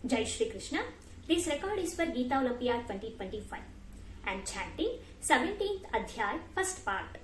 Jai Shri Krishna. This record is for Geeta Olympiad 2025. I am chanting 17th Adhyay, first part.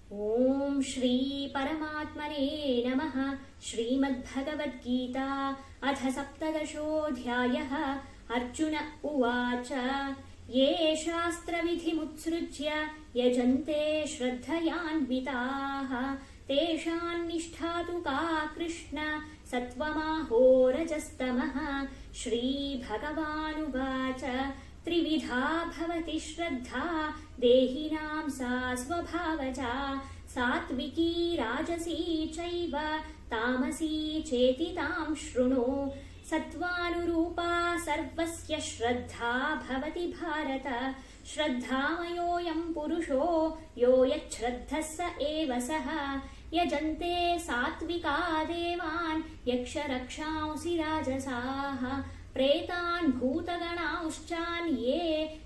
Om Shri Paramatmane Namaha. Shrimad Bhagavad Gita Adha Saptadashodhyayah. Arjuna Uvacha. Ye Shastra Vidhimutsrujya Yajante Shraddhayanvitaha. Teshan Nishtatu Ka Krishna Satvamaho Rajastamaha. Shri Bhagavanuvacha. Trividha Bhavati Shraddha Dehinam Sa Svabhavaja. Satviki Rajasi Chaiva Tamasi Chetitam Shruno. Sattvanurupa Sarvasya Shraddha Bhavati Bharata. Shraddhamayoyam Purusho Yo Yat Shraddhasa Eva Saha. Yajante Satvika Devan Yaksharakshansi Rajasaha. Pretan Bhutaganauschan Ye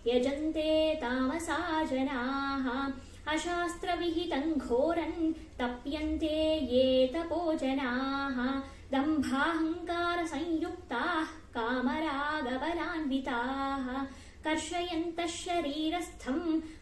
Yajante Tamasa Janaha. Ashastra Vihitan Ghoran Tapyante Ye Tapojanaha. Dambhahankara Sanyuktah Kamaragabalanvitaha. Karshayantah Sharirastham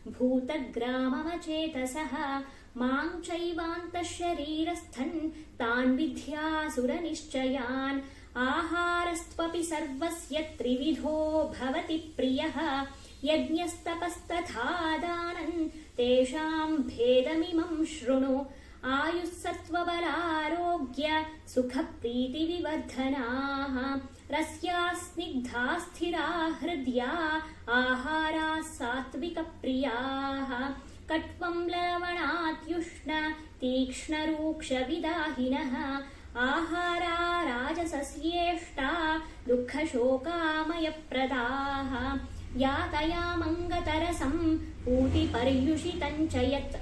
Bhutagramamachetasaha. Mang Chaivantah Sharirasthan Tan Vidhyasura Nishchayan. Aharastvapi sarvasya trividho bhavati priyaha. Yajnastapastatha danan tesham bhedamimam shruno. Ayussatvabalarogya sukha priti vivardhanaha. Rasya snigdha sthira hridya ahara satvika priyaha. Katvam lavanat yushna tikshna ruksha vidahinaha. Ahara rajasasyeshta dukkha shokamaya pradaha. Yataya mangatarasam puti paryushitan chayat.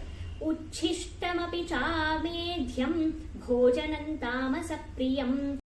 Uchishtamaphi chamedhyam bhojanam tamasa priyam.